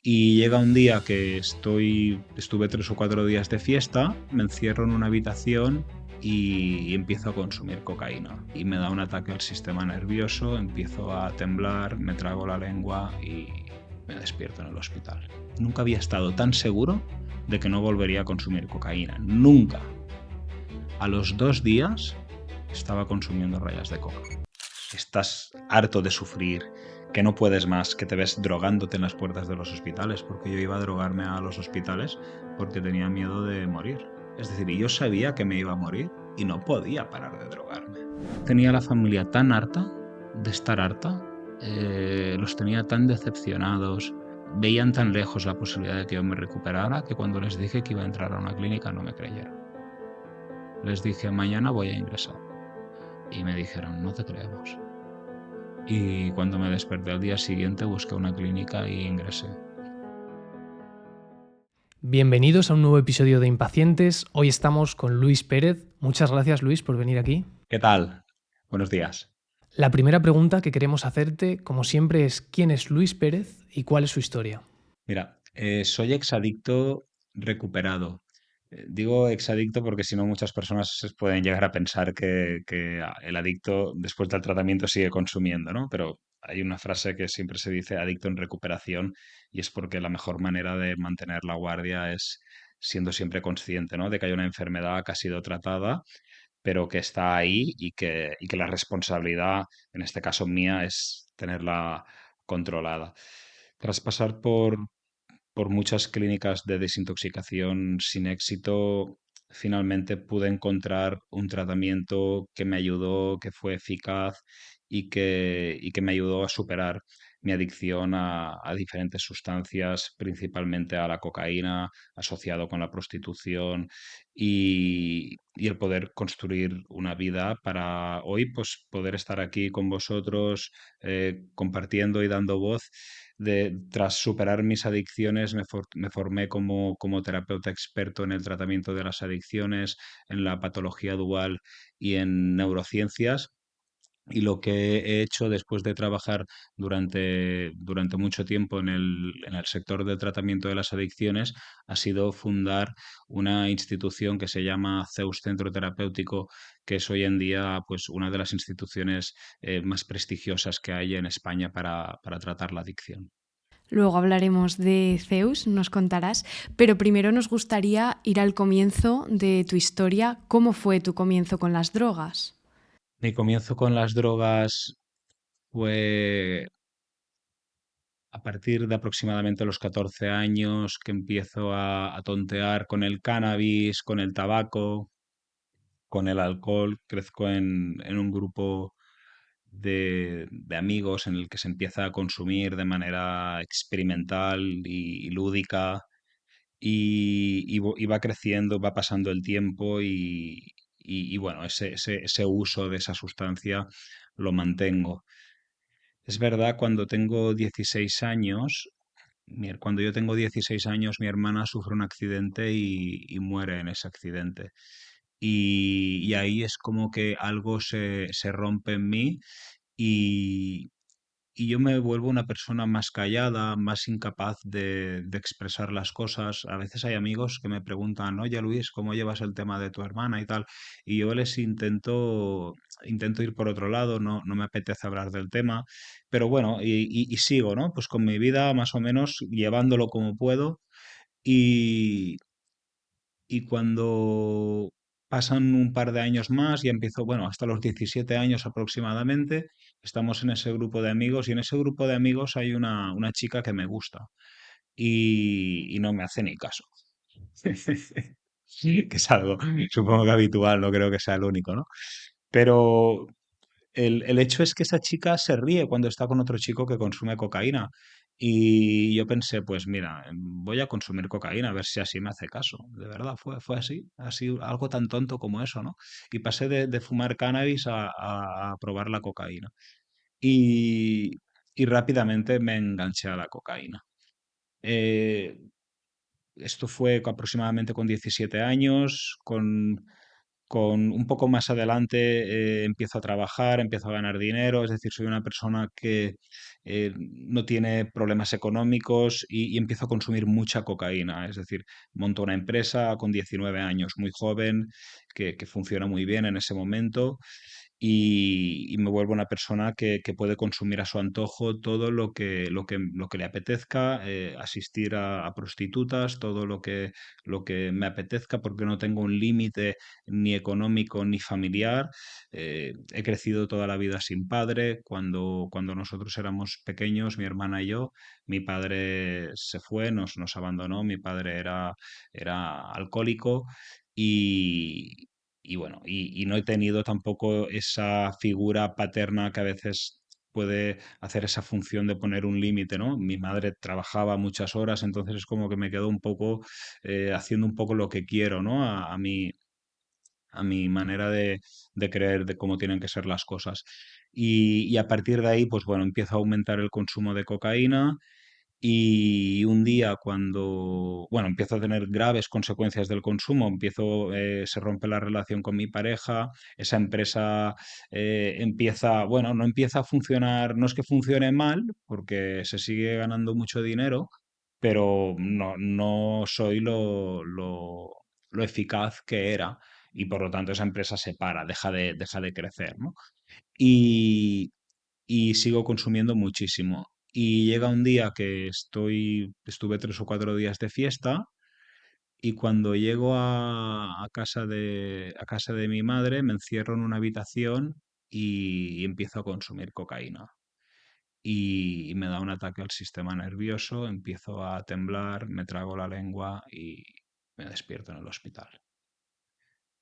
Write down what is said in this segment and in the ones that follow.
Y llega un día que estuve 3 o 4 días de fiesta, me encierro en una habitación y empiezo a consumir cocaína. Y me da un ataque al sistema nervioso, empiezo a temblar, me trago la lengua y me despierto en el hospital. Nunca había estado tan seguro de que no volvería a consumir cocaína. Nunca. A los 2 días estaba consumiendo rayas de coca. Estás harto de sufrir, que no puedes más, que te ves drogándote en las puertas de los hospitales, porque yo iba a drogarme a los hospitales porque tenía miedo de morir. Es decir, yo sabía que me iba a morir y no podía parar de drogarme. Tenía la familia tan harta de estar harta, los tenía tan decepcionados, veían tan lejos la posibilidad de que yo me recuperara que cuando les dije que iba a entrar a una clínica no me creyeron. Les dije, mañana voy a ingresar. Y me dijeron, no te creemos. Y cuando me desperté al día siguiente busqué una clínica y ingresé. Bienvenidos a un nuevo episodio de Impacientes. Hoy estamos con Luis Pérez. Muchas gracias, Luis, por venir aquí. ¿Qué tal? Buenos días. La primera pregunta que queremos hacerte, como siempre, es ¿quién es Luis Pérez y cuál es su historia? Mira, soy exadicto recuperado. Digo exadicto porque si no muchas personas se pueden llegar a pensar que el adicto después del tratamiento sigue consumiendo, ¿no? Pero hay una frase que siempre se dice adicto en recuperación y es porque la mejor manera de mantener la guardia es siendo siempre consciente, ¿no? De que hay una enfermedad que ha sido tratada pero que está ahí y que la responsabilidad, en este caso mía, es tenerla controlada. Tras pasar por muchas clínicas de desintoxicación sin éxito, finalmente pude encontrar un tratamiento que me ayudó, que fue eficaz y que me ayudó a superar mi adicción a diferentes sustancias, principalmente a la cocaína, asociado con la prostitución y el poder construir una vida para hoy, pues poder estar aquí con vosotros, compartiendo y dando voz tras superar mis adicciones, me formé como terapeuta experto en el tratamiento de las adicciones, en la patología dual y en neurociencias. Y lo que he hecho después de trabajar durante mucho tiempo en el sector del tratamiento de las adicciones ha sido fundar una institución que se llama Zeus Centro Terapéutico, que es hoy en día pues, una de las instituciones más prestigiosas que hay en España para tratar la adicción. Luego hablaremos de Zeus, nos contarás, pero primero nos gustaría ir al comienzo de tu historia. ¿Cómo fue tu comienzo con las drogas? Mi comienzo con las drogas fue a partir de aproximadamente los 14 años que empiezo a tontear con el cannabis, con el tabaco, con el alcohol. Crezco en un grupo de amigos en el que se empieza a consumir de manera experimental y lúdica y va creciendo, va pasando el tiempo y bueno, ese uso de esa sustancia lo mantengo. Es verdad, cuando yo tengo 16 años, mi hermana sufre un accidente y muere en ese accidente. Y ahí es como que algo se rompe en mí y, y yo me vuelvo una persona más callada, más incapaz de expresar las cosas. A veces hay amigos que me preguntan, oye Luis, ¿cómo llevas el tema de tu hermana y tal? Y yo les intento ir por otro lado, no me apetece hablar del tema, pero bueno, y sigo, ¿no? Pues con mi vida más o menos llevándolo como puedo y, y cuando pasan un par de años más y empiezo, bueno, hasta los 17 años aproximadamente, estamos en ese grupo de amigos y en ese grupo de amigos hay una chica que me gusta y no me hace ni caso. Que es algo, supongo que habitual, no creo que sea el único, ¿no? Pero el hecho es que esa chica se ríe cuando está con otro chico que consume cocaína. Y yo pensé, pues mira, voy a consumir cocaína a ver si así me hace caso. De verdad, fue así, algo tan tonto como eso, ¿no? Y pasé de fumar cannabis a probar la cocaína. Y, y rápidamente me enganché a la cocaína. Eh, Esto fue aproximadamente con 17 años, con un poco más adelante empiezo a trabajar, empiezo a ganar dinero, es decir, soy una persona que no tiene problemas económicos y empiezo a consumir mucha cocaína, es decir, monto una empresa con 19 años, muy joven, que funciona muy bien en ese momento y me vuelvo una persona que puede consumir a su antojo todo lo que le apetezca, asistir a prostitutas, todo lo que me apetezca porque no tengo un límite ni económico ni familiar. He crecido toda la vida sin padre. Cuando nosotros éramos pequeños, mi hermana y yo, mi padre se fue, nos abandonó, mi padre era alcohólico y, y bueno, y no he tenido tampoco esa figura paterna que a veces puede hacer esa función de poner un límite, ¿no? Mi madre trabajaba muchas horas, entonces es como que me quedo un poco haciendo un poco lo que quiero, ¿no? A mi manera de creer de cómo tienen que ser las cosas. Y a partir de ahí, pues bueno, empiezo a aumentar el consumo de cocaína y un día cuando, bueno, empiezo a tener graves consecuencias del consumo, se rompe la relación con mi pareja, esa empresa empieza, bueno, no empieza a funcionar, no es que funcione mal, porque se sigue ganando mucho dinero, pero no soy lo eficaz que era y por lo tanto esa empresa se para, deja de crecer, ¿no? Y, y sigo consumiendo muchísimo. Y llega un día que estuve 3 o 4 días de fiesta y cuando llego a casa de mi madre me encierro en una habitación y empiezo a consumir cocaína. Y me da un ataque al sistema nervioso, empiezo a temblar, me trago la lengua y me despierto en el hospital.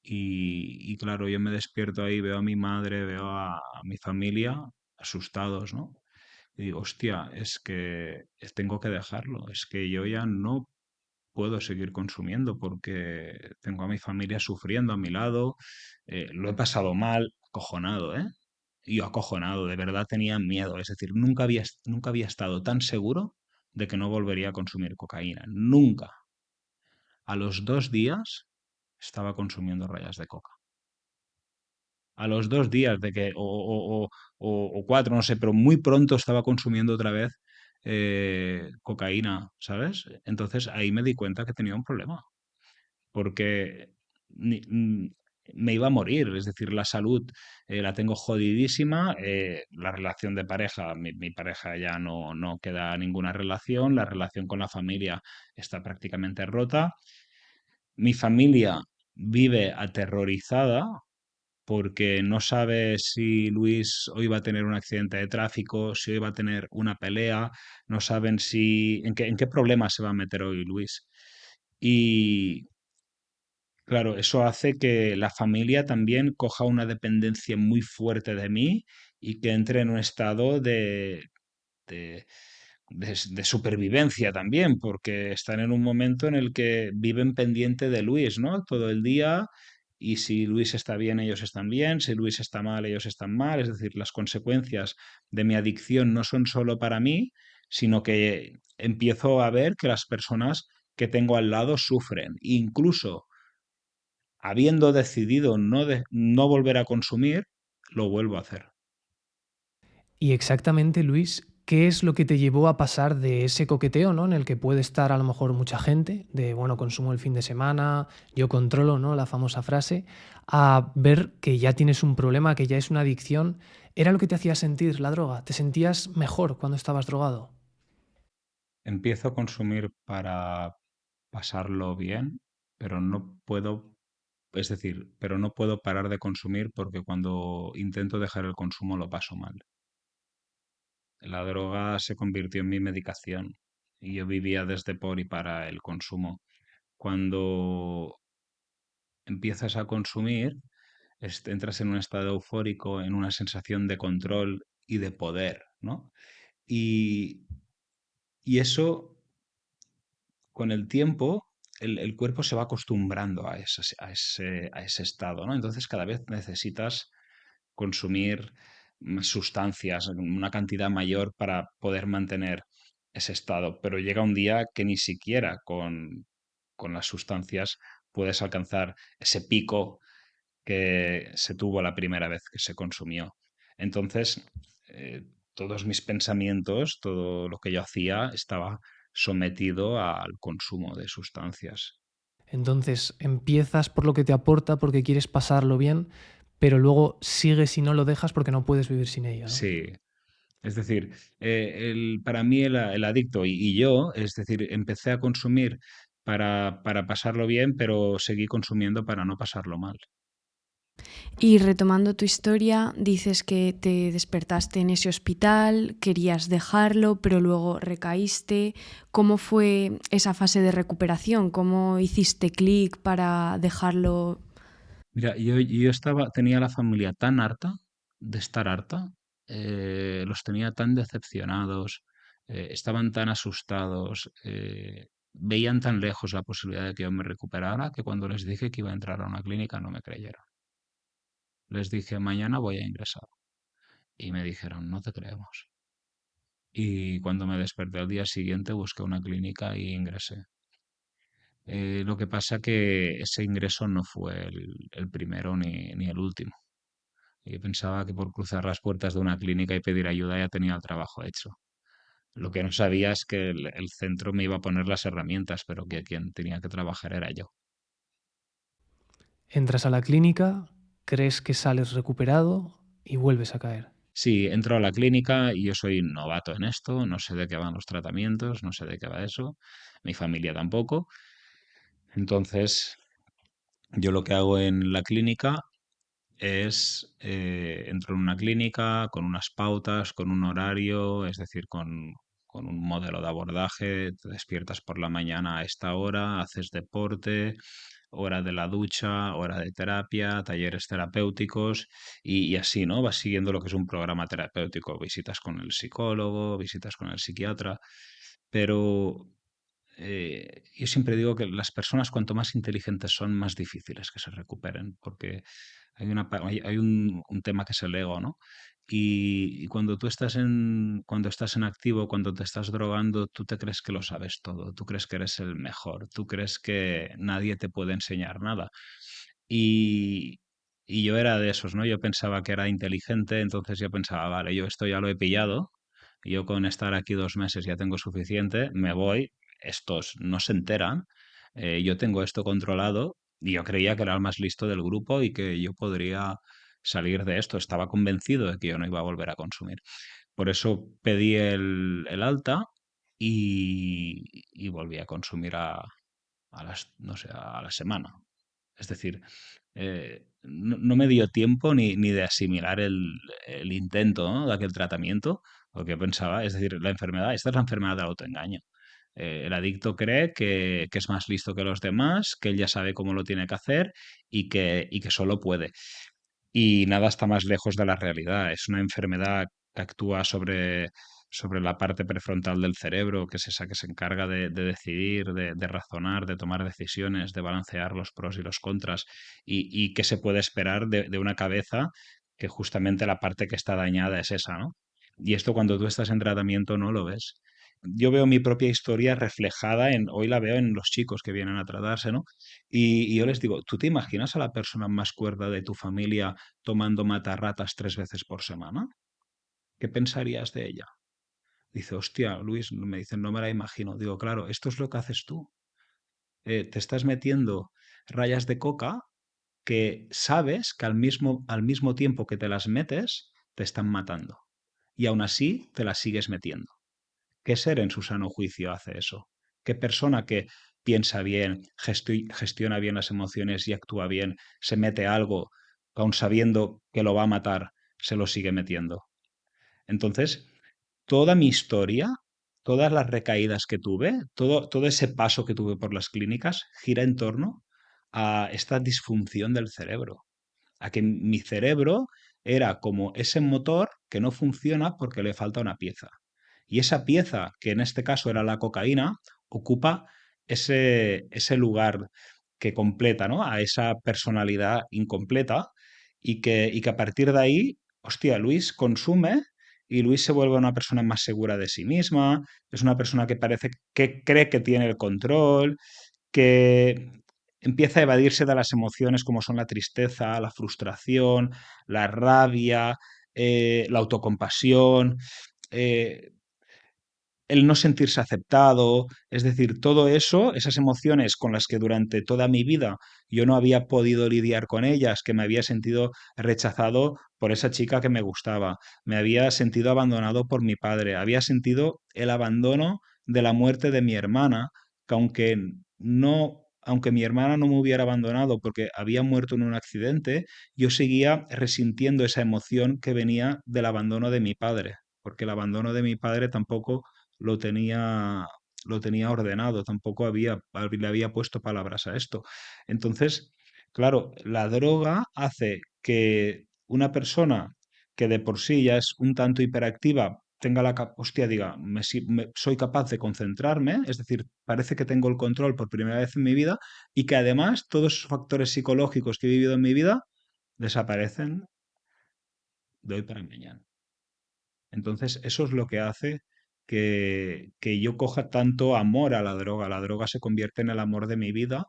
Y claro, yo me despierto ahí, veo a mi madre, veo a mi familia asustados, ¿no? Y digo, hostia, es que tengo que dejarlo, es que yo ya no puedo seguir consumiendo porque tengo a mi familia sufriendo a mi lado, lo he pasado mal, acojonado, ¿eh? Y yo acojonado, de verdad tenía miedo, es decir, nunca había estado tan seguro de que no volvería a consumir cocaína, nunca. A los 2 días estaba consumiendo rayas de coca. A los 2 días de que, o 4, no sé, pero muy pronto estaba consumiendo otra vez cocaína, ¿sabes? Entonces ahí me di cuenta que tenía un problema, porque ni- mm, me iba a morir, es decir, la salud la tengo jodidísima, la relación de pareja, mi pareja ya no queda ninguna relación, la relación con la familia está prácticamente rota, mi familia vive aterrorizada porque no sabe si Luis hoy va a tener un accidente de tráfico, si hoy va a tener una pelea, no saben en qué problema se va a meter hoy Luis. Y claro, eso hace que la familia también coja una dependencia muy fuerte de mí y que entre en un estado de, de supervivencia también, porque están en un momento en el que viven pendiente de Luis, ¿no? Todo el día, y si Luis está bien, ellos están bien, si Luis está mal, ellos están mal, es decir, las consecuencias de mi adicción no son solo para mí, sino que empiezo a ver que las personas que tengo al lado sufren, incluso habiendo decidido no volver a consumir, lo vuelvo a hacer. Y exactamente, Luis, ¿qué es lo que te llevó a pasar de ese coqueteo, ¿no? En el que puede estar a lo mejor mucha gente, de bueno, consumo el fin de semana, yo controlo, ¿no? La famosa frase, a ver que ya tienes un problema, que ya es una adicción. ¿Era lo que te hacía sentir la droga? ¿Te sentías mejor cuando estabas drogado? Empiezo a consumir para pasarlo bien, pero no puedo, es decir, pero no puedo parar de consumir porque cuando intento dejar el consumo lo paso mal. La droga se convirtió en mi medicación y yo vivía desde por y para el consumo. Cuando empiezas a consumir, entras en un estado eufórico, en una sensación de control y de poder, ¿no? Y, y eso con el tiempo el cuerpo se va acostumbrando a ese estado, ¿no? Entonces cada vez necesitas consumir más sustancias, una cantidad mayor para poder mantener ese estado. Pero llega un día que ni siquiera con las sustancias puedes alcanzar ese pico que se tuvo la primera vez que se consumió. Entonces, eh, todos mis pensamientos, todo lo que yo hacía estaba sometido al consumo de sustancias. Entonces empiezas por lo que te aporta porque quieres pasarlo bien, pero luego sigues y no lo dejas porque no puedes vivir sin ello, ¿no? Sí, es decir, para mí el adicto y yo, es decir, empecé a consumir para pasarlo bien, pero seguí consumiendo para no pasarlo mal. Y retomando tu historia, dices que te despertaste en ese hospital, querías dejarlo, pero luego recaíste. ¿Cómo fue esa fase de recuperación? ¿Cómo hiciste clic para dejarlo? Mira, tenía la familia tan harta de estar harta, los tenía tan decepcionados, estaban tan asustados, veían tan lejos la posibilidad de que yo me recuperara que cuando les dije que iba a entrar a una clínica no me creyeron. Les dije, mañana voy a ingresar. Y me dijeron, no te creemos. Y cuando me desperté al día siguiente busqué una clínica y ingresé. Lo que pasa que ese ingreso no fue el primero ni el último. Y pensaba que por cruzar las puertas de una clínica y pedir ayuda ya tenía el trabajo hecho. Lo que no sabía es que el centro me iba a poner las herramientas, pero que quien tenía que trabajar era yo. Entras a la clínica, crees que sales recuperado y vuelves a caer. Sí, entro a la clínica y yo soy novato en esto, no sé de qué van los tratamientos, no sé de qué va eso, mi familia tampoco. Entonces, yo lo que hago en la clínica es, entro en una clínica con unas pautas, con un horario, es decir, con un modelo de abordaje, te despiertas por la mañana a esta hora, haces deporte, hora de la ducha, hora de terapia, talleres terapéuticos y así, ¿no? Vas siguiendo lo que es un programa terapéutico, visitas con el psicólogo, visitas con el psiquiatra, pero yo siempre digo que las personas cuanto más inteligentes son, más difíciles que se recuperen, porque hay un tema que es el ego, ¿no? Y cuando cuando estás en activo, cuando te estás drogando, tú te crees que lo sabes todo, tú crees que eres el mejor, tú crees que nadie te puede enseñar nada. Y, y yo era de esos, ¿no? Yo pensaba que era inteligente, entonces yo pensaba, vale, yo esto ya lo he pillado, yo con estar aquí 2 meses ya tengo suficiente, me voy, estos no se enteran, yo tengo esto controlado y yo creía que era el más listo del grupo y que yo podría salir de esto. Estaba convencido de que yo no iba a volver a consumir. Por eso pedí el alta y volví a consumir no sé, a la semana. Es decir, no me dio tiempo ni de asimilar el intento, ¿no? De aquel tratamiento, lo que pensaba, es decir, la enfermedad, esta es la enfermedad del autoengaño. El adicto cree que es más listo que los demás, que él ya sabe cómo lo tiene que hacer y que solo puede. Y nada está más lejos de la realidad. Es una enfermedad que actúa sobre la parte prefrontal del cerebro, que es esa que se encarga de decidir, de razonar, de tomar decisiones, de balancear los pros y los contras, y qué se puede esperar de una cabeza que justamente la parte que está dañada es esa, ¿no? Y esto cuando tú estás en tratamiento no lo ves. Yo veo mi propia historia reflejada hoy la veo en los chicos que vienen a tratarse, ¿no? Y yo les digo, ¿tú te imaginas a la persona más cuerda de tu familia tomando matarratas 3 veces por semana? ¿Qué pensarías de ella? Dice, hostia, Luis, me dicen, no me la imagino. Digo, claro, esto es lo que haces tú. Te estás metiendo rayas de coca que sabes que al mismo tiempo que te las metes, te están matando. Y aún así te las sigues metiendo. ¿Qué ser en su sano juicio hace eso? ¿Qué persona que piensa bien, gestiona bien las emociones y actúa bien, se mete algo, aun sabiendo que lo va a matar, se lo sigue metiendo? Entonces, toda mi historia, todas las recaídas que tuve, todo ese paso que tuve por las clínicas, gira en torno a esta disfunción del cerebro, a que mi cerebro era como ese motor que no funciona porque le falta una pieza. Y esa pieza, que en este caso era la cocaína, ocupa ese lugar que completa, ¿no? A esa personalidad incompleta y que a partir de ahí, hostia, Luis consume y Luis se vuelve una persona más segura de sí misma, es una persona que parece que cree que tiene el control, que empieza a evadirse de las emociones como son la tristeza, la frustración, la rabia, la autocompasión, eh, el no sentirse aceptado, es decir, todo eso, esas emociones con las que durante toda mi vida yo no había podido lidiar con ellas, que me había sentido rechazado por esa chica que me gustaba, me había sentido abandonado por mi padre, había sentido el abandono de la muerte de mi hermana, que aunque mi hermana no me hubiera abandonado porque había muerto en un accidente, yo seguía resintiendo esa emoción que venía del abandono de mi padre, porque el abandono de mi padre tampoco lo tenía, lo tenía ordenado, tampoco le había puesto palabras a esto. Entonces, claro, la droga hace que una persona que de por sí ya es un tanto hiperactiva tenga hostia, diga, soy capaz de concentrarme, es decir, parece que tengo el control por primera vez en mi vida y que además todos esos factores psicológicos que he vivido en mi vida desaparecen de hoy para mañana. Entonces, eso es lo que hace que yo coja tanto amor a la droga. La droga se convierte en el amor de mi vida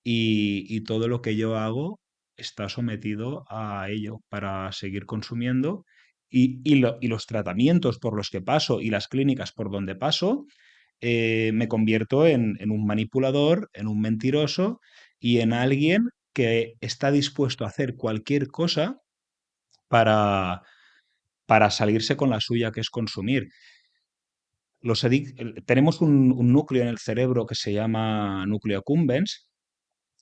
y todo lo que yo hago está sometido a ello para seguir consumiendo y los tratamientos por los que paso y las clínicas por donde paso, me convierto en un manipulador, en un mentiroso y en alguien que está dispuesto a hacer cualquier cosa para, para salirse con la suya, que es consumir. Tenemos un núcleo en el cerebro que se llama núcleo accumbens,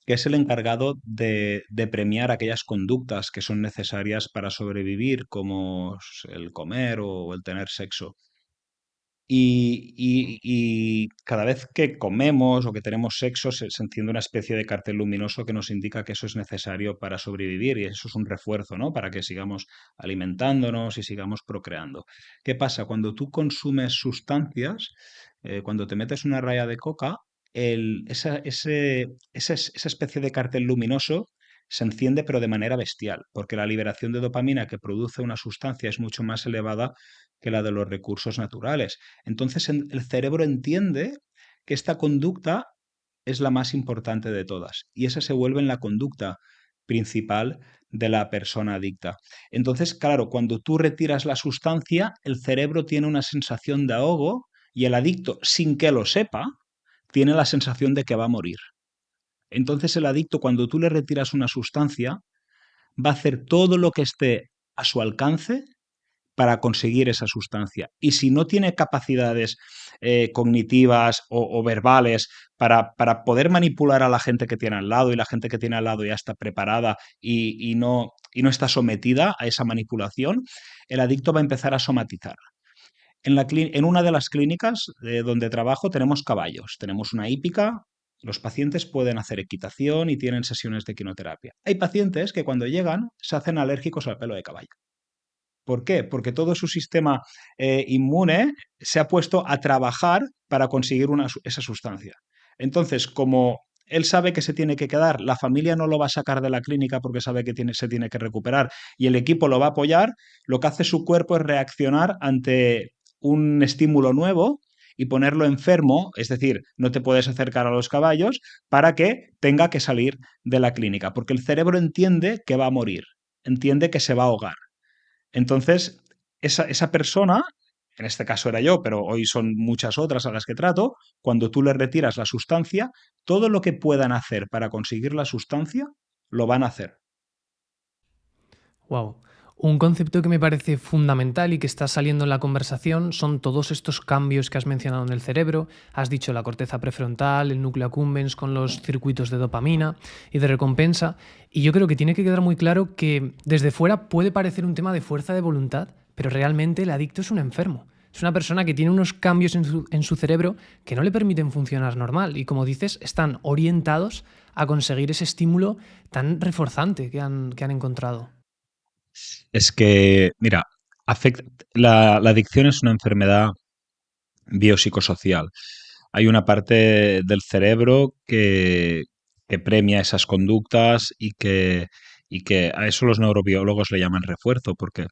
que es el encargado de premiar aquellas conductas que son necesarias para sobrevivir, como el comer o el tener sexo. Y cada vez que comemos o que tenemos sexo se enciende una especie de cartel luminoso que nos indica que eso es necesario para sobrevivir y eso es un refuerzo, ¿no? Para que sigamos alimentándonos y sigamos procreando. ¿Qué pasa? Cuando tú consumes sustancias, cuando te metes una raya de coca, esa especie de cartel luminoso se enciende pero de manera bestial, porque la liberación de dopamina que produce una sustancia es mucho más elevada que la de los recursos naturales. Entonces el cerebro entiende que esta conducta es la más importante de todas y esa se vuelve en la conducta principal de la persona adicta. Entonces, claro, cuando tú retiras la sustancia, el cerebro tiene una sensación de ahogo y el adicto, sin que lo sepa, tiene la sensación de que va a morir. Entonces el adicto, cuando tú le retiras una sustancia, va a hacer todo lo que esté a su alcance para conseguir esa sustancia. Y si no tiene capacidades cognitivas o verbales para, poder manipular a la gente que tiene al lado y la gente que tiene al lado ya está preparada y no está sometida a esa manipulación, el adicto va a empezar a somatizar. En una de las clínicas donde trabajo tenemos caballos, tenemos una hípica, los pacientes pueden hacer equitación y tienen sesiones de quinoterapia. Hay pacientes que cuando llegan se hacen alérgicos al pelo de caballo. ¿Por qué? Porque todo su sistema inmune se ha puesto a trabajar para conseguir esa sustancia. Entonces, como él sabe que se tiene que quedar, la familia no lo va a sacar de la clínica porque sabe que se tiene que recuperar y el equipo lo va a apoyar, lo que hace su cuerpo es reaccionar ante un estímulo nuevo y ponerlo enfermo, es decir, no te puedes acercar a los caballos para que tenga que salir de la clínica, porque el cerebro entiende que va a morir, entiende que se va a ahogar. Entonces, esa persona, en este caso era yo, pero hoy son muchas otras a las que trato, cuando tú le retiras la sustancia, todo lo que puedan hacer para conseguir la sustancia, lo van a hacer. Wow. Un concepto que me parece fundamental y que está saliendo en la conversación son todos estos cambios que has mencionado en el cerebro. Has dicho la corteza prefrontal, el núcleo accumbens con los circuitos de dopamina y de recompensa. Y yo creo que tiene que quedar muy claro que desde fuera puede parecer un tema de fuerza de voluntad, pero realmente el adicto es un enfermo. Es una persona que tiene unos cambios en su cerebro que no le permiten funcionar normal y, como dices, están orientados a conseguir ese estímulo tan reforzante que han encontrado. Es que, mira, la adicción es una enfermedad biopsicosocial. Hay una parte del cerebro que premia esas conductas y que a eso los neurobiólogos le llaman refuerzo, porque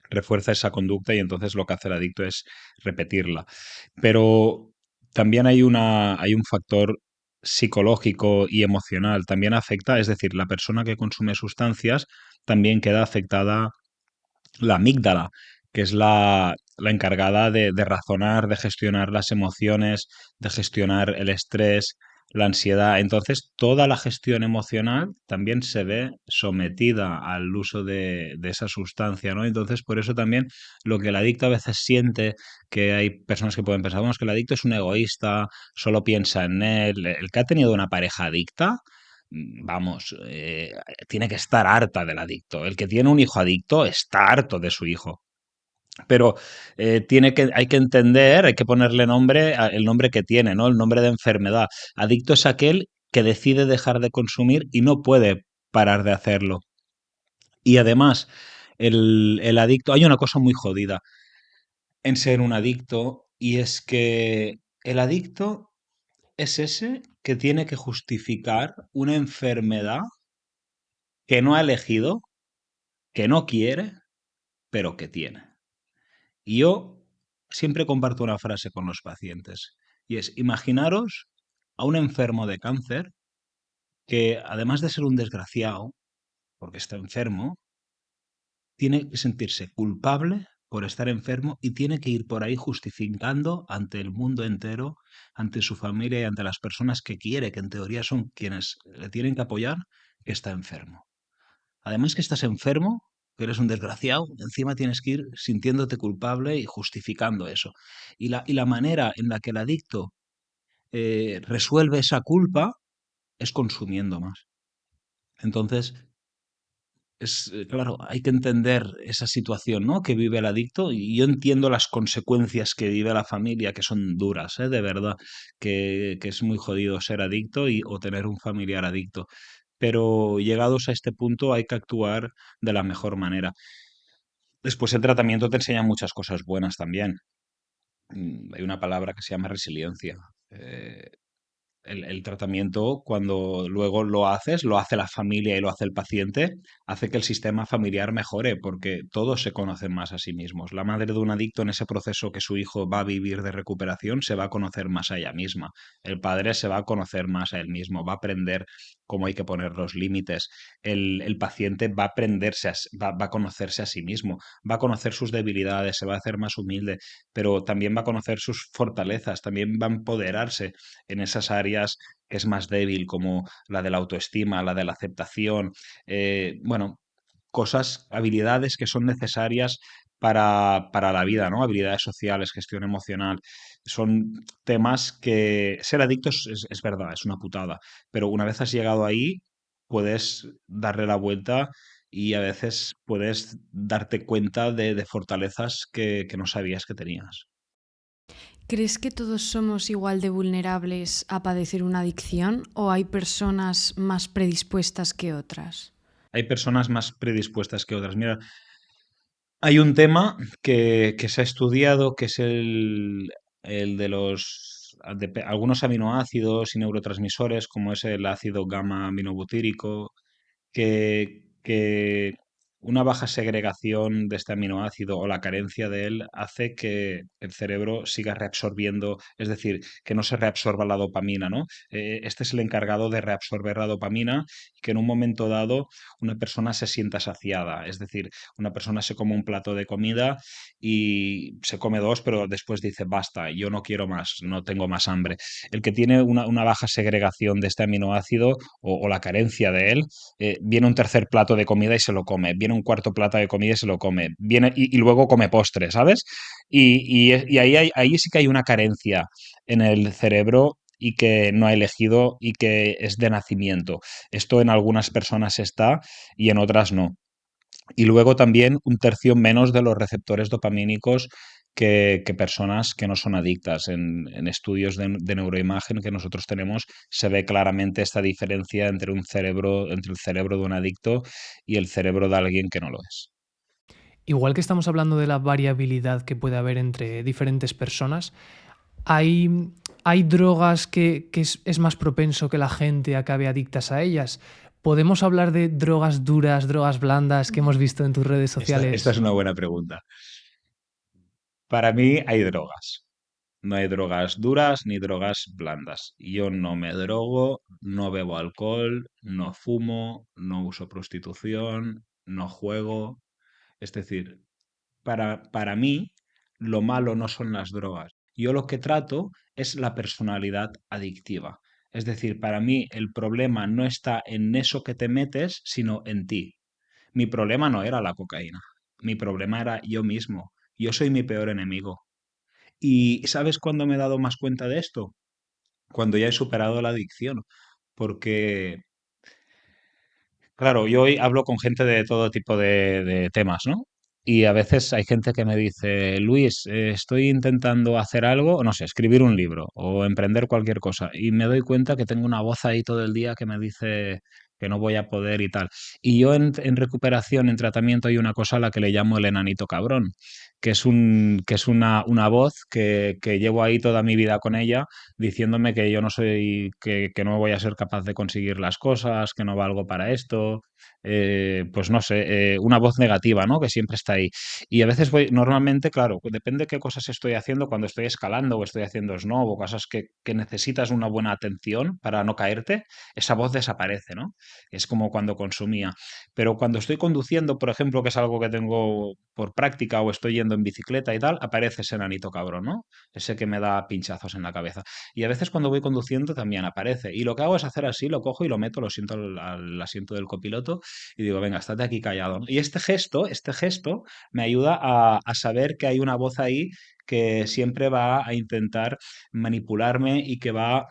refuerza esa conducta y entonces lo que hace el adicto es repetirla. Pero también hay un factor psicológico y emocional también afecta, es decir, la persona que consume sustancias también queda afectada la amígdala, que es la encargada de razonar, de gestionar las emociones, de gestionar el estrés, la ansiedad. Entonces, toda la gestión emocional también se ve sometida al uso de esa sustancia, ¿no? Entonces, por eso también lo que el adicto a veces siente, que hay personas que pueden pensar, vamos, que el adicto es un egoísta, solo piensa en él. El que ha tenido una pareja adicta, vamos, tiene que estar harta del adicto. El que tiene un hijo adicto está harto de su hijo. Pero hay que entender, hay que ponerle nombre, el nombre que tiene, ¿no? El nombre de enfermedad. Adicto es aquel que decide dejar de consumir y no puede parar de hacerlo. Y además, el adicto, hay una cosa muy jodida en ser un adicto, y es que el adicto es ese que tiene que justificar una enfermedad que no ha elegido, que no quiere, pero que tiene. Y yo siempre comparto una frase con los pacientes, y es: imaginaros a un enfermo de cáncer que, además de ser un desgraciado, porque está enfermo, tiene que sentirse culpable por estar enfermo y tiene que ir por ahí justificando ante el mundo entero, ante su familia y ante las personas que quiere, que en teoría son quienes le tienen que apoyar, que está enfermo. Además que estás enfermo, que eres un desgraciado, encima tienes que ir sintiéndote culpable y justificando eso. Y la manera en la que el adicto resuelve esa culpa es consumiendo más. Entonces, claro, hay que entender esa situación, ¿no?, que vive el adicto, y yo entiendo las consecuencias que vive la familia, que son duras, ¿eh? De verdad, que es muy jodido ser adicto o tener un familiar adicto. Pero llegados a este punto hay que actuar de la mejor manera. Después el tratamiento te enseña muchas cosas buenas también. Hay una palabra que se llama resiliencia. Eh, el tratamiento, cuando luego lo hace la familia y lo hace el paciente, hace que el sistema familiar mejore, porque todos se conocen más a sí mismos. La madre de un adicto, en ese proceso que su hijo va a vivir de recuperación, se va a conocer más a ella misma. El padre se va a conocer más a él mismo, va a aprender cómo hay que poner los límites. El paciente va a aprenderse, va a conocerse a sí mismo, va a conocer sus debilidades, se va a hacer más humilde, pero también va a conocer sus fortalezas, también va a empoderarse en esas áreas que es más débil, como la de la autoestima, la de la aceptación. Bueno, cosas, habilidades que son necesarias para la vida, ¿no? Habilidades sociales, gestión emocional. Son temas que ser adicto es verdad, es una putada, pero una vez has llegado ahí, puedes darle la vuelta y a veces puedes darte cuenta de fortalezas que no sabías que tenías. ¿Crees que todos somos igual de vulnerables a padecer una adicción o hay personas más predispuestas que otras? Hay personas más predispuestas que otras. Mira, hay un tema que se ha estudiado, que es el de algunos aminoácidos y neurotransmisores, como es el ácido gamma aminobutírico, que una baja segregación de este aminoácido o la carencia de él hace que el cerebro siga reabsorbiendo, es decir, que no se reabsorba la dopamina, ¿no? Este es el encargado de reabsorber la dopamina, y que en un momento dado una persona se sienta saciada, es decir, una persona se come un plato de comida y se come dos, pero después dice: basta, yo no quiero más, no tengo más hambre. El que tiene una baja segregación de este aminoácido, o la carencia de él, viene un tercer plato de comida y se lo come, viene un cuarto plato de comida y se lo come, y luego come postre, ¿sabes? Y ahí sí que hay una carencia en el cerebro y que no ha elegido y que es de nacimiento. Esto en algunas personas está y en otras no. Y luego también un tercio menos de los receptores dopamínicos que personas que no son adictas. En estudios de neuroimagen que nosotros tenemos, se ve claramente esta diferencia entre entre el cerebro de un adicto y el cerebro de alguien que no lo es. Igual que estamos hablando de la variabilidad que puede haber entre diferentes personas, hay drogas que es más propenso que la gente acabe adictas a ellas. ¿Podemos hablar de drogas duras, drogas blandas que hemos visto en tus redes Esta es sociales? una buena pregunta. Para mí hay drogas. No hay drogas duras ni drogas blandas. Yo no me drogo, no bebo alcohol, no fumo, no uso prostitución, no juego. Es decir, para mí, lo malo no son las drogas. Yo lo que trato es la personalidad adictiva. Es decir, para mí el problema no está en eso que te metes, sino en ti. Mi problema no era la cocaína. Mi problema era yo mismo. Yo soy mi peor enemigo. ¿Y sabes cuándo me he dado más cuenta de esto? Cuando ya he superado la adicción. Porque claro, yo hoy hablo con gente de todo tipo de temas, ¿no? Y a veces hay gente que me dice, Luis, estoy intentando hacer algo, no sé, escribir un libro o emprender cualquier cosa, y me doy cuenta que tengo una voz ahí todo el día que me dice que no voy a poder y tal. Y yo en recuperación, en tratamiento, hay una cosa a la que le llamo el enanito cabrón, que es una voz que llevo ahí toda mi vida con ella diciéndome que yo no soy, que no voy a ser capaz de conseguir las cosas, que no valgo para esto, pues no sé, una voz negativa, ¿no? Que siempre está ahí. Y a veces voy, normalmente, claro, depende de qué cosas estoy haciendo, cuando estoy escalando o estoy haciendo snow o cosas que necesitas una buena atención para no caerte, esa voz desaparece, ¿no? Es como cuando consumía. Pero cuando estoy conduciendo, por ejemplo, que es algo que tengo por práctica o estoy yendo en bicicleta y tal, aparece ese nanito cabrón, ¿no? Ese que me da pinchazos en la cabeza. Y a veces cuando voy conduciendo también aparece. Y lo que hago es hacer así, lo cojo y lo meto, lo siento al asiento del copiloto y digo, venga, estate aquí callado, ¿no? Y este gesto me ayuda a saber que hay una voz ahí que siempre va a intentar manipularme y que va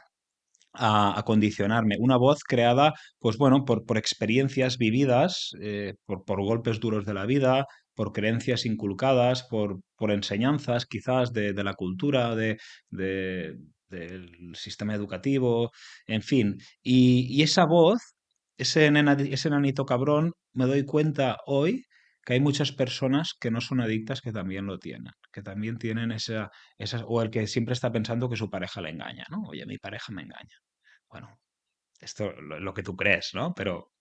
a condicionarme. Una voz creada, pues bueno, por experiencias vividas, por golpes duros de la vida, por creencias inculcadas, por enseñanzas quizás de la cultura, de- del sistema educativo, en fin. Y esa voz, ese nanito cabrón, me doy cuenta hoy que hay muchas personas que no son adictas que también lo tienen, que también tienen o el que siempre está pensando que su pareja le engaña, ¿no? Oye, mi pareja me engaña. Bueno, esto lo que tú crees, ¿no? Pero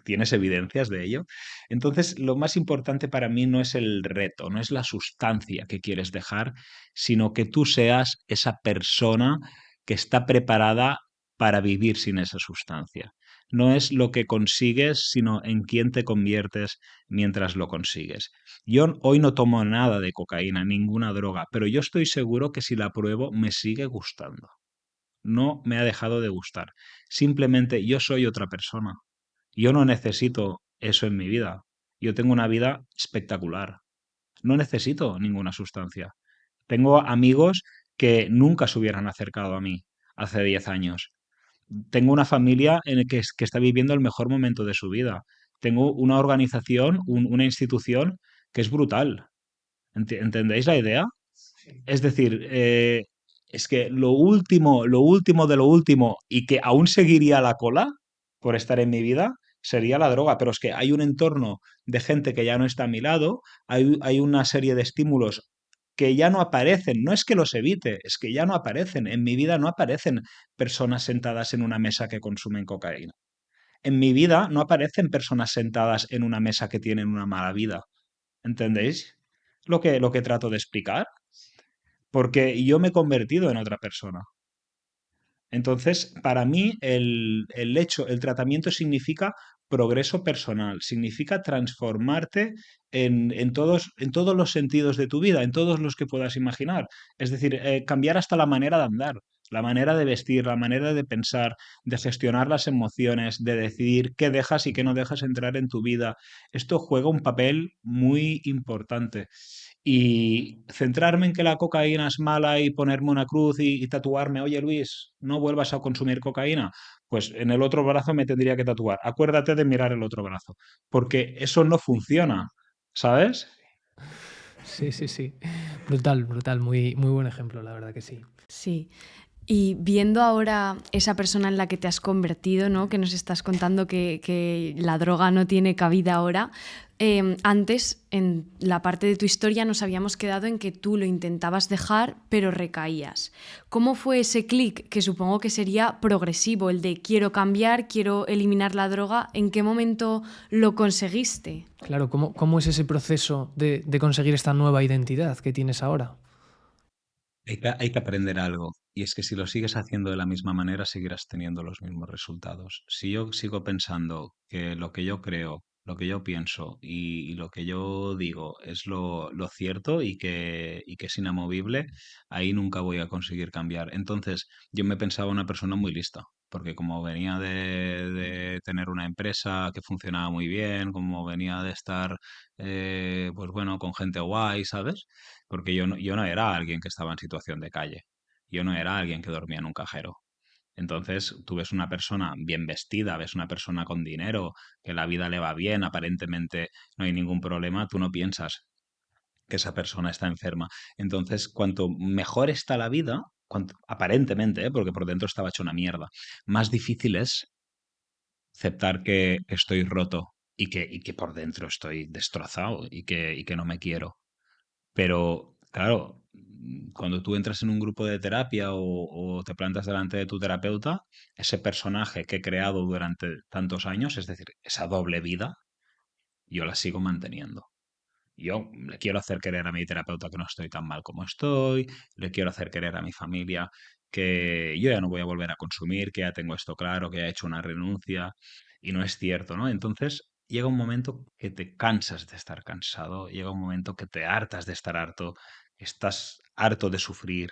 ¿tienes evidencias de ello? Entonces, lo más importante para mí no es el reto, no es la sustancia que quieres dejar, sino que tú seas esa persona que está preparada para vivir sin esa sustancia. No es lo que consigues, sino en quién te conviertes mientras lo consigues. Yo hoy no tomo nada de cocaína, ninguna droga, pero yo estoy seguro que si la pruebo me sigue gustando. No me ha dejado de gustar. Simplemente yo soy otra persona. Yo no necesito eso en mi vida. Yo tengo una vida espectacular. No necesito ninguna sustancia. Tengo amigos que nunca se hubieran acercado a mí hace 10 años. Tengo una familia en el que está viviendo el mejor momento de su vida. Tengo una organización, una institución que es brutal. ¿Entendéis la idea? Es decir, es que lo último de lo último y que aún seguiría a la cola por estar en mi vida sería la droga. Pero es que hay un entorno de gente que ya no está a mi lado, hay una serie de estímulos que ya no aparecen. No es que los evite, es que ya no aparecen. En mi vida no aparecen personas sentadas en una mesa que consumen cocaína. En mi vida no aparecen personas sentadas en una mesa que tienen una mala vida. ¿Entendéis lo que trato de explicar? Porque yo me he convertido en otra persona. Entonces, para mí, el tratamiento significa progreso personal, significa transformarte en todos los sentidos de tu vida, en todos los que puedas imaginar. Es decir, cambiar hasta la manera de andar, la manera de vestir, la manera de pensar, de gestionar las emociones, de decidir qué dejas y qué no dejas entrar en tu vida. Esto juega un papel muy importante. Y centrarme en que la cocaína es mala y ponerme una cruz y tatuarme, oye Luis, no vuelvas a consumir cocaína, pues en el otro brazo me tendría que tatuar. Acuérdate de mirar el otro brazo, porque eso no funciona, ¿sabes? Sí, sí, sí. Brutal, brutal. Muy, muy buen ejemplo, la verdad que sí. Sí. Y viendo ahora esa persona en la que te has convertido, ¿no? Que nos estás contando que la droga no tiene cabida ahora, antes en la parte de tu historia nos habíamos quedado en que tú lo intentabas dejar pero recaías. ¿Cómo fue ese clic, que supongo que sería progresivo, el de quiero cambiar, quiero eliminar la droga? ¿En qué momento lo conseguiste? Claro, ¿cómo es ese proceso de conseguir esta nueva identidad que tienes ahora? Hay que aprender algo. Y es que si lo sigues haciendo de la misma manera, seguirás teniendo los mismos resultados. Si yo sigo pensando que lo que yo creo, lo que yo pienso y lo que yo digo es lo cierto y que es inamovible, ahí nunca voy a conseguir cambiar. Entonces, yo me pensaba una persona muy lista, porque como venía de tener una empresa que funcionaba muy bien, como venía de estar, pues bueno, con gente guay, ¿sabes? Porque yo no era alguien que estaba en situación de calle. Yo no era alguien que dormía en un cajero. Entonces, tú ves una persona bien vestida, ves una persona con dinero, que la vida le va bien, aparentemente no hay ningún problema, tú no piensas que esa persona está enferma. Entonces, cuanto mejor está la vida, aparentemente, porque por dentro estaba hecho una mierda, más difícil es aceptar que estoy roto y que por dentro estoy destrozado y que no me quiero. Pero, claro, cuando tú entras en un grupo de terapia o te plantas delante de tu terapeuta, ese personaje que he creado durante tantos años, es decir, esa doble vida, yo la sigo manteniendo. Yo le quiero hacer querer a mi terapeuta que no estoy tan mal como estoy, le quiero hacer querer a mi familia que yo ya no voy a volver a consumir, que ya tengo esto claro, que ya he hecho una renuncia, y no es cierto, ¿no? Entonces llega un momento que te cansas de estar cansado, llega un momento que te hartas de estar harto, estás harto de sufrir,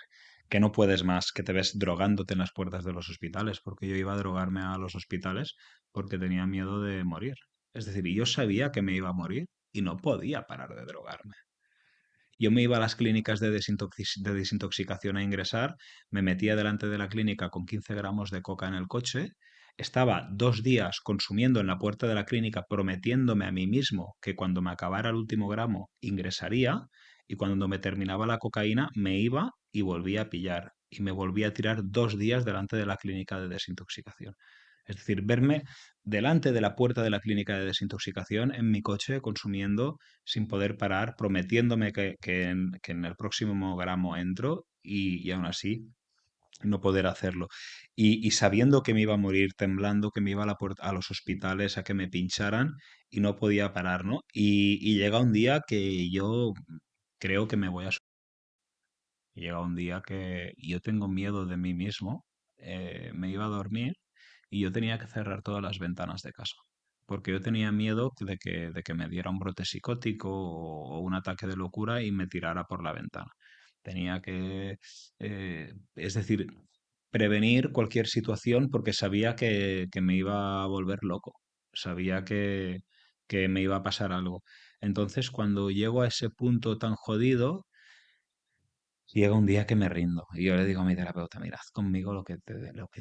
que no puedes más, que te ves drogándote en las puertas de los hospitales, porque yo iba a drogarme a los hospitales porque tenía miedo de morir. Es decir, y yo sabía que me iba a morir y no podía parar de drogarme. Yo me iba a las clínicas de desintoxicación a ingresar, me metía delante de la clínica con 15 gramos de coca en el coche, estaba 2 días consumiendo en la puerta de la clínica, prometiéndome a mí mismo que cuando me acabara el último gramo ingresaría, y cuando me terminaba la cocaína me iba y volvía a pillar y me volvía a tirar 2 días delante de la clínica de desintoxicación. Es decir, verme delante de la puerta de la clínica de desintoxicación en mi coche consumiendo sin poder parar, prometiéndome que en el próximo gramo entro y aún así no poder hacerlo. Y sabiendo que me iba a morir, temblando, que me iba a los hospitales a que me pincharan y no podía parar, ¿no? Y llega un día que yo creo que me voy a... Llega un día que yo tengo miedo de mí mismo, me iba a dormir y yo tenía que cerrar todas las ventanas de casa, porque yo tenía miedo de que me diera un brote psicótico o un ataque de locura y me tirara por la ventana. Tenía que, es decir, prevenir cualquier situación porque sabía que me iba a volver loco, sabía que me iba a pasar algo. Entonces, cuando llego a ese punto tan jodido, llega un día que me rindo y yo le digo a mi terapeuta, mira, haz conmigo lo que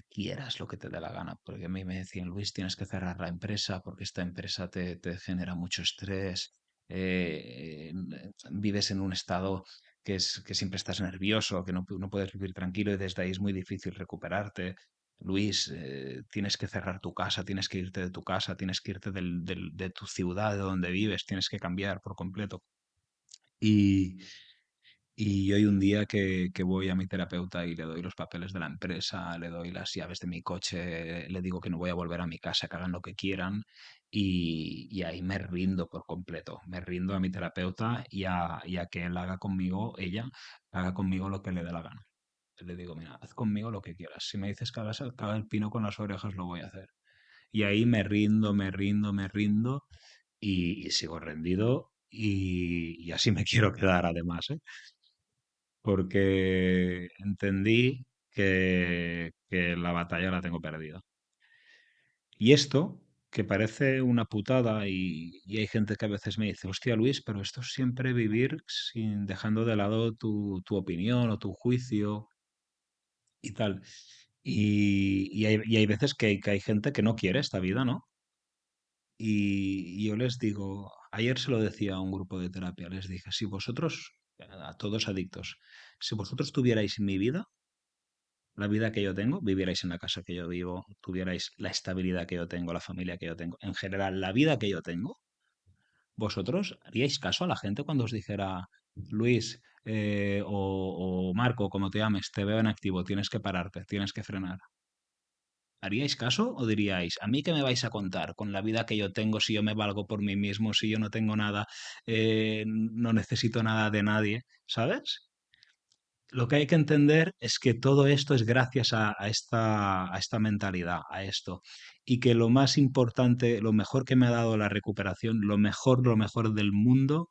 quieras, lo que te dé la gana, porque a mí me decían, Luis, tienes que cerrar la empresa porque esta empresa te genera mucho estrés, vives en un estado que siempre estás nervioso, que no puedes vivir tranquilo y desde ahí es muy difícil recuperarte. Luis, tienes que cerrar tu casa, tienes que irte de tu casa, tienes que irte de tu ciudad, de donde vives, tienes que cambiar por completo. Y, y hoy un día que voy a mi terapeuta y le doy los papeles de la empresa, le doy las llaves de mi coche, le digo que no voy a volver a mi casa, que hagan lo que quieran, y ahí me rindo por completo. Me rindo a mi terapeuta y a que él haga conmigo, ella, haga conmigo lo que le dé la gana. Le digo, mira, haz conmigo lo que quieras. Si me dices que haga el pino con las orejas, lo voy a hacer. Y ahí me rindo, me rindo, me rindo y sigo rendido y así me quiero quedar además, ¿eh? Porque entendí que la batalla la tengo perdida. Y esto, que parece una putada y hay gente que a veces me dice, hostia Luis, pero esto es siempre vivir sin dejando de lado tu opinión o tu juicio y tal. Y hay veces que hay gente que no quiere esta vida, ¿no? Y yo les digo, ayer se lo decía a un grupo de terapia, les dije, si vosotros, a todos adictos, si vosotros tuvierais mi vida, la vida que yo tengo, vivierais en la casa que yo vivo, tuvierais la estabilidad que yo tengo, la familia que yo tengo, en general, la vida que yo tengo, ¿vosotros haríais caso a la gente cuando os dijera, Luis, o Marco, como te llames, te veo en activo, tienes que pararte, tienes que frenar? ¿Haríais caso o diríais, a mí qué me vais a contar con la vida que yo tengo si yo me valgo por mí mismo, si yo no tengo nada, no necesito nada de nadie, ¿sabes? lo que hay que entender es que todo esto es gracias a esta mentalidad, a esto. Y que lo más importante, lo mejor que me ha dado la recuperación, lo mejor del mundo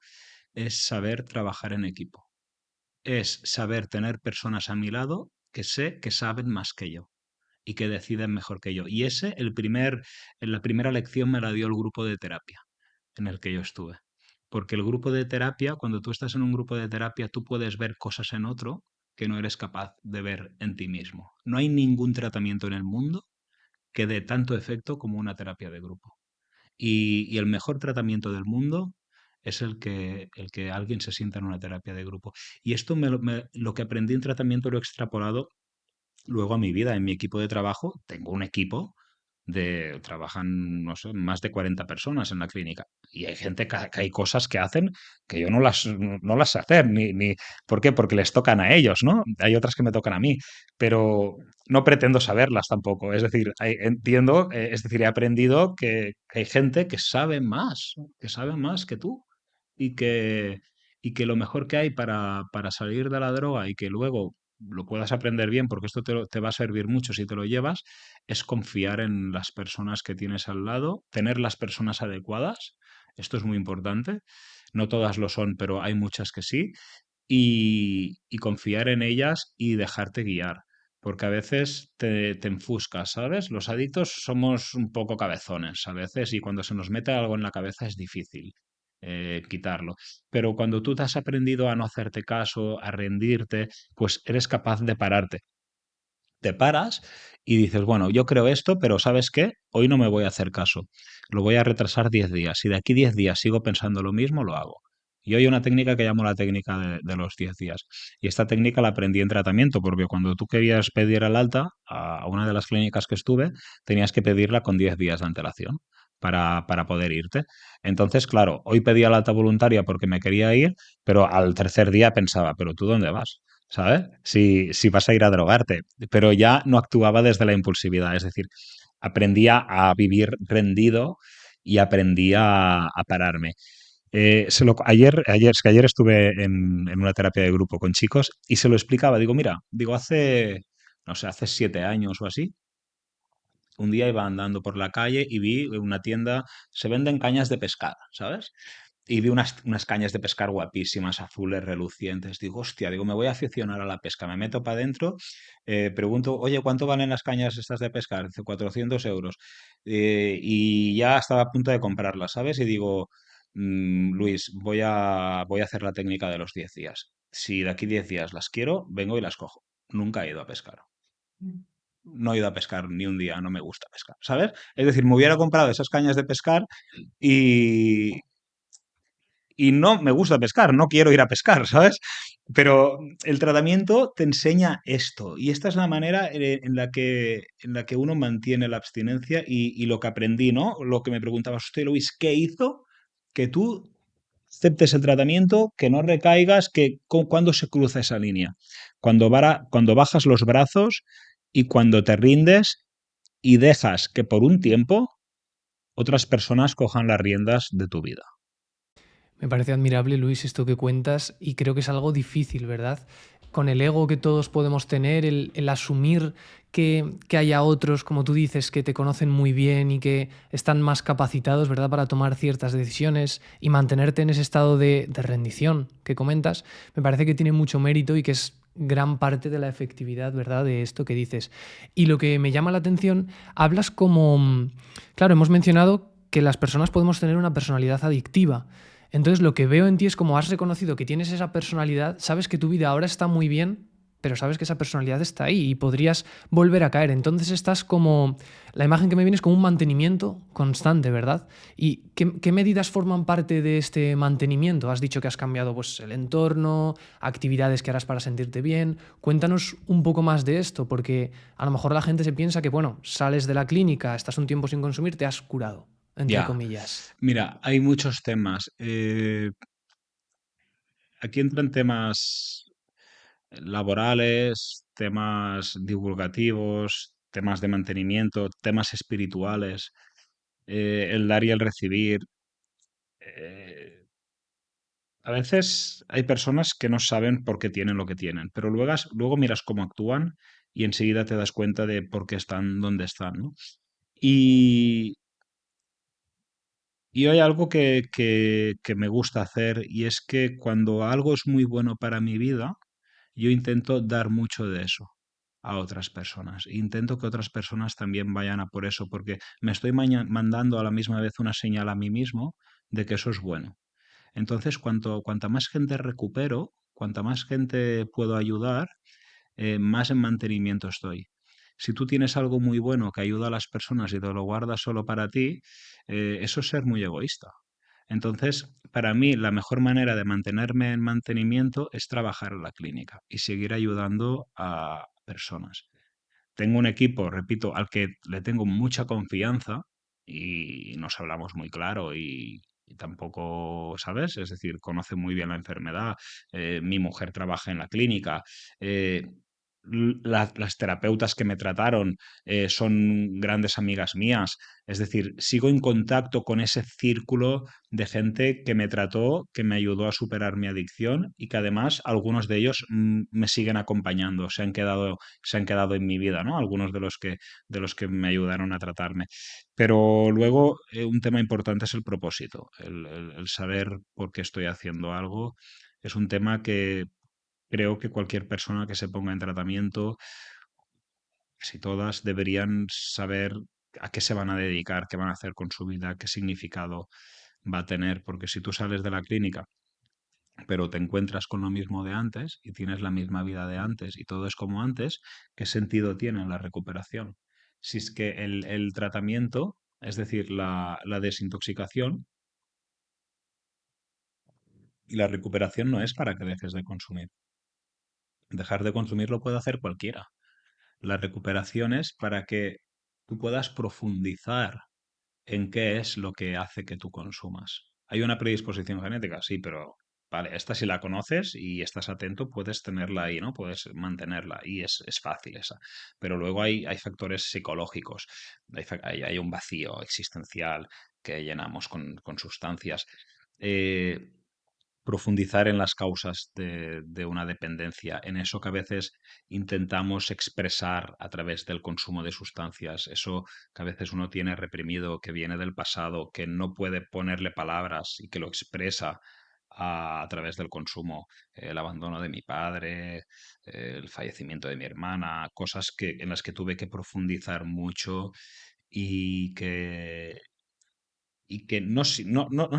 es saber trabajar en equipo. Es saber tener personas a mi lado que sé que saben más que yo y que deciden mejor que yo. Y en la primera lección me la dio el grupo de terapia en el que yo estuve. Porque el grupo de terapia, cuando tú estás en un grupo de terapia, tú puedes ver cosas en otro que no eres capaz de ver en ti mismo. No hay ningún tratamiento en el mundo que dé tanto efecto como una terapia de grupo. Y el mejor tratamiento del mundo es el que alguien se sienta en una terapia de grupo. Y esto lo que aprendí en tratamiento lo he extrapolado luego a mi vida. En mi equipo de trabajo tengo un equipo trabajan, no sé, más de 40 personas en la clínica. Y hay gente que hay cosas que hacen que yo no las sé hacer, ¿por qué? Porque les tocan a ellos, ¿no? Hay otras que me tocan a mí, pero no pretendo saberlas tampoco. Es decir, entiendo, es decir, he aprendido que hay gente que sabe más que tú y y que lo mejor que hay para salir de la droga y que luego lo puedas aprender bien, porque esto te va a servir mucho si te lo llevas, es confiar en las personas que tienes al lado, tener las personas adecuadas. Esto es muy importante. No todas lo son, pero hay muchas que sí. Y confiar en ellas y dejarte guiar. Porque a veces te enfuscas, ¿sabes? Los adictos somos un poco cabezones a veces y cuando se nos mete algo en la cabeza es difícil quitarlo. Pero cuando tú te has aprendido a no hacerte caso, a rendirte, pues eres capaz de pararte. Te paras y dices, bueno, yo creo esto, pero ¿sabes qué? Hoy no me voy a hacer caso. Lo voy a retrasar 10 días. Si de aquí 10 días sigo pensando lo mismo, lo hago. Y hay una técnica que llamo la técnica de los 10 días. Y esta técnica la aprendí en tratamiento, porque cuando tú querías pedir el alta a una de las clínicas que estuve, tenías que pedirla con 10 días de antelación para poder irte. Entonces, claro, hoy pedía la alta voluntaria porque me quería ir, pero al tercer día pensaba, ¿pero tú dónde vas? ¿Sabes? Si vas a ir a drogarte, pero ya no actuaba desde la impulsividad, es decir, aprendía a vivir rendido y aprendí a pararme. Es que ayer estuve en una terapia de grupo con chicos y se lo explicaba, digo, mira, digo, no sé, hace 7 años o así, un día iba andando por la calle y vi una tienda, se venden cañas de pescar, ¿sabes? Y vi unas cañas de pescar guapísimas, azules, relucientes. Digo, hostia, digo, me voy a aficionar a la pesca. Me meto para adentro, pregunto, oye, ¿cuánto valen las cañas estas de pescar? Dice, 400 euros. Y ya estaba a punto de comprarlas, ¿sabes? Y digo, Luis, voy a hacer la técnica de los 10 días. Si de aquí 10 días las quiero, vengo y las cojo. Nunca he ido a pescar. No he ido a pescar ni un día, no me gusta pescar, ¿sabes? Es decir, me hubiera comprado esas cañas de pescar y, y no me gusta pescar, no quiero ir a pescar, ¿sabes? Pero el tratamiento te enseña esto y esta es la manera en la que uno mantiene la abstinencia y lo que aprendí, ¿no? Lo que me preguntabas usted, Luis, ¿qué hizo que tú aceptes el tratamiento, que no recaigas, cuando se cruza esa línea? Cuando bajas los brazos y cuando te rindes y dejas que por un tiempo otras personas cojan las riendas de tu vida. Me parece admirable, Luis, esto que cuentas y creo que es algo difícil, ¿verdad? Con el ego que todos podemos tener, el asumir que haya otros, como tú dices, que te conocen muy bien y que están más capacitados, ¿verdad?, para tomar ciertas decisiones y mantenerte en ese estado de rendición que comentas, me parece que tiene mucho mérito y que es gran parte de la efectividad, ¿verdad?, de esto que dices. Y lo que me llama la atención, hablas como, claro, hemos mencionado que las personas podemos tener una personalidad adictiva. Entonces lo que veo en ti es como has reconocido que tienes esa personalidad, sabes que tu vida ahora está muy bien, pero sabes que esa personalidad está ahí y podrías volver a caer. Entonces estás como, la imagen que me viene es como un mantenimiento constante, ¿verdad? ¿Y qué medidas forman parte de este mantenimiento? Has dicho que has cambiado pues, el entorno, actividades que harás para sentirte bien. Cuéntanos un poco más de esto, porque a lo mejor la gente se piensa que, bueno, sales de la clínica, estás un tiempo sin consumir, te has curado, entre Ya, comillas. mira, hay muchos temas. Aquí entran temas laborales, temas divulgativos, temas de mantenimiento, temas espirituales, el dar y el recibir. eh, A veces hay personas que no saben por qué tienen lo que tienen, pero luego miras cómo actúan y enseguida te das cuenta de por qué están donde están, ¿no? Y, y hay algo que me gusta hacer y es que cuando algo es muy bueno para mi vida, yo intento dar mucho de eso a otras personas. Intento que otras personas también vayan a por eso, porque me estoy mandando a la misma vez una señal a mí mismo de que eso es bueno. Entonces, cuanta más gente recupero, cuanta más gente puedo ayudar, más en mantenimiento estoy. Si tú tienes algo muy bueno que ayuda a las personas y te lo guardas solo para ti, eso es ser muy egoísta. Entonces, para mí, la mejor manera de mantenerme en mantenimiento es trabajar en la clínica y seguir ayudando a personas. Tengo un equipo, repito, al que le tengo mucha confianza y nos hablamos muy claro y tampoco, ¿sabes? Es decir, conoce muy bien la enfermedad. Mi mujer trabaja en la clínica. eh, las terapeutas que me trataron son grandes amigas mías. Es decir, sigo en contacto con ese círculo de gente que me trató, que me ayudó a superar mi adicción y que además algunos de ellos me siguen acompañando, se han quedado en mi vida, ¿no? Algunos de los que me ayudaron a tratarme. Pero luego un tema importante es el propósito, el saber por qué estoy haciendo algo. Es un tema que creo que cualquier persona que se ponga en tratamiento, casi todas, deberían saber a qué se van a dedicar, qué van a hacer con su vida, qué significado va a tener. Porque si tú sales de la clínica pero te encuentras con lo mismo de antes y tienes la misma vida de antes y todo es como antes, ¿qué sentido tiene la recuperación? Si es que el tratamiento, es decir, la desintoxicación y la recuperación no es para que dejes de consumir. Dejar de consumir lo puede hacer cualquiera. La recuperación es para que tú puedas profundizar en qué es lo que hace que tú consumas. ¿Hay una predisposición genética? Sí, pero vale, esta si la conoces y estás atento, puedes tenerla ahí, ¿no? Puedes mantenerla y es fácil esa. Pero luego hay factores psicológicos, hay un vacío existencial que llenamos con sustancias. Eh, Profundizar en las causas de una dependencia, en eso que a veces intentamos expresar a través del consumo de sustancias, eso que a veces uno tiene reprimido, que viene del pasado, que no puede ponerle palabras y que lo expresa a través del consumo, el abandono de mi padre, el fallecimiento de mi hermana, cosas en las que tuve que profundizar mucho y que no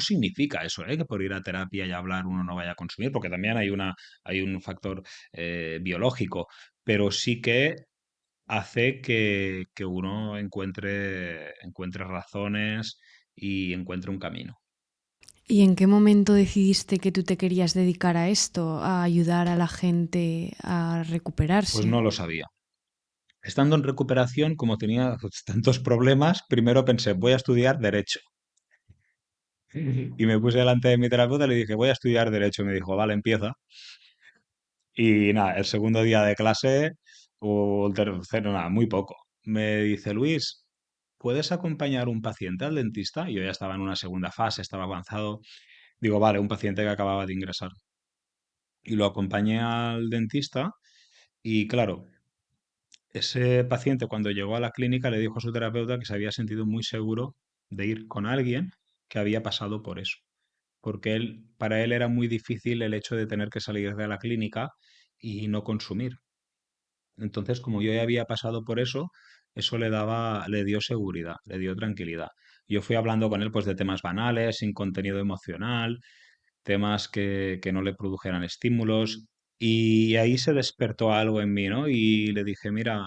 significa eso, ¿eh? Que por ir a terapia y hablar uno no vaya a consumir, porque también hay un factor biológico, pero sí que hace que uno encuentre razones y encuentre un camino. ¿Y en qué momento decidiste que tú te querías dedicar a esto, a ayudar a la gente a Pues recuperarse? no lo sabía. Estando en recuperación, como tenía pues, tantos problemas, primero pensé, voy a estudiar derecho. Y me puse delante de mi terapeuta y le dije, voy a estudiar derecho. Y me dijo, vale, empieza. Y nada, el segundo día de clase, o el tercero, nada, muy poco. Me dice, Luis, ¿puedes acompañar un paciente al dentista? Y yo ya estaba en una segunda fase, estaba avanzado. Digo, vale, un paciente que acababa de ingresar. Y lo acompañé al dentista y claro, ese paciente cuando llegó a la clínica le dijo a su terapeuta que se había sentido muy seguro de ir con alguien que había pasado por eso. Porque para él era muy difícil el hecho de tener que salir de la clínica y no consumir. Entonces, como yo ya había pasado por eso le dio seguridad, le dio tranquilidad. Yo fui hablando con él pues de temas banales, sin contenido emocional, temas que no le produjeran estímulos. Y ahí se despertó algo en mí, ¿no? Y le dije, mira,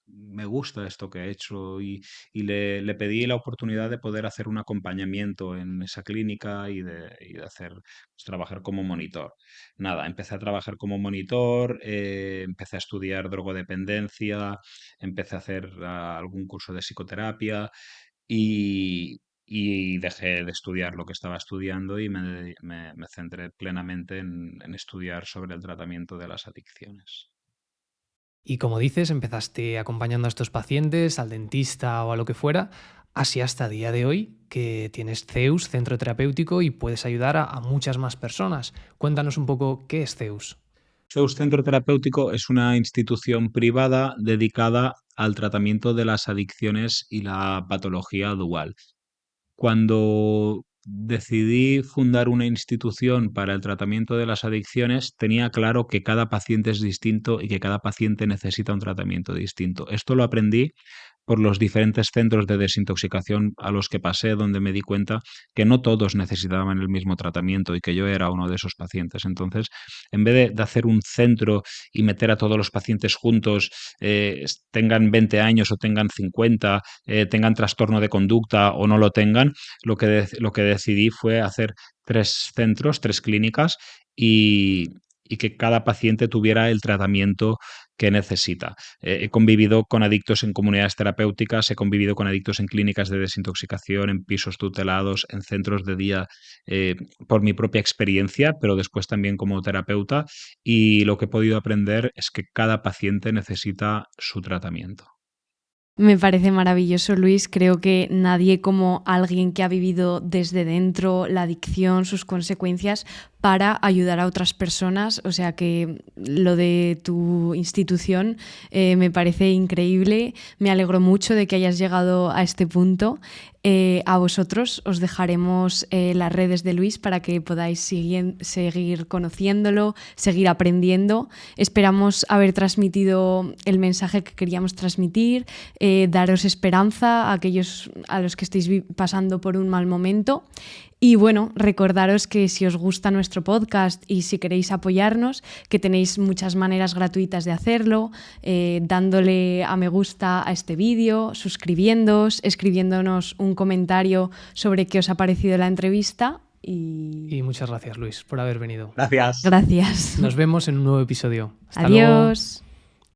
me gusta esto que he hecho y le pedí la oportunidad de poder hacer un acompañamiento en esa clínica y de hacer, pues, trabajar como monitor. Nada, empecé a trabajar como monitor, empecé a estudiar drogodependencia, empecé a hacer algún curso de psicoterapia y dejé de estudiar lo que estaba estudiando y me centré plenamente en estudiar sobre el tratamiento de las adicciones. Y como dices, empezaste acompañando a estos pacientes, al dentista o a lo que fuera. Así hasta día de hoy, que tienes Zeus, centro terapéutico, y puedes ayudar a muchas más personas. Cuéntanos un poco qué es Zeus. Zeus Centro Terapéutico es una institución privada dedicada al tratamiento de las adicciones y la patología dual. Cuando decidí fundar una institución para el tratamiento de las adicciones, tenía claro que cada paciente es distinto y que cada paciente necesita un tratamiento distinto. Esto lo aprendí por los diferentes centros de desintoxicación a los que pasé, donde me di cuenta que no todos necesitaban el mismo tratamiento y que yo era uno de esos pacientes. Entonces, en vez de hacer un centro y meter a todos los pacientes juntos, tengan 20 años o tengan 50, tengan trastorno de conducta o no lo tengan, lo que decidí fue hacer 3 centros, 3 clínicas y que cada paciente tuviera el tratamiento que necesita. He convivido con adictos en comunidades terapéuticas, he convivido con adictos en clínicas de desintoxicación, en pisos tutelados, en centros de día, por mi propia experiencia, pero después también como terapeuta. Y lo que he podido aprender es que cada paciente necesita su tratamiento. Me parece maravilloso, Luis. Creo que nadie como alguien que ha vivido desde dentro la adicción, sus consecuencias, para ayudar a otras personas. O sea que lo de tu institución me parece increíble. Me alegro mucho de que hayas llegado a este punto. A vosotros os dejaremos las redes de Luis para que podáis seguir conociéndolo, seguir aprendiendo. Esperamos haber transmitido el mensaje que queríamos transmitir, daros esperanza a aquellos a los que estéis pasando por un mal momento. Y bueno, recordaros que si os gusta nuestro podcast y si queréis apoyarnos, que tenéis muchas maneras gratuitas de hacerlo, dándole a me gusta a este vídeo, suscribiéndoos, escribiéndonos un comentario sobre qué os ha parecido la entrevista. Y muchas gracias, Luis, por haber venido. Gracias. Gracias. Nos vemos en un nuevo episodio. Hasta Adiós. luego.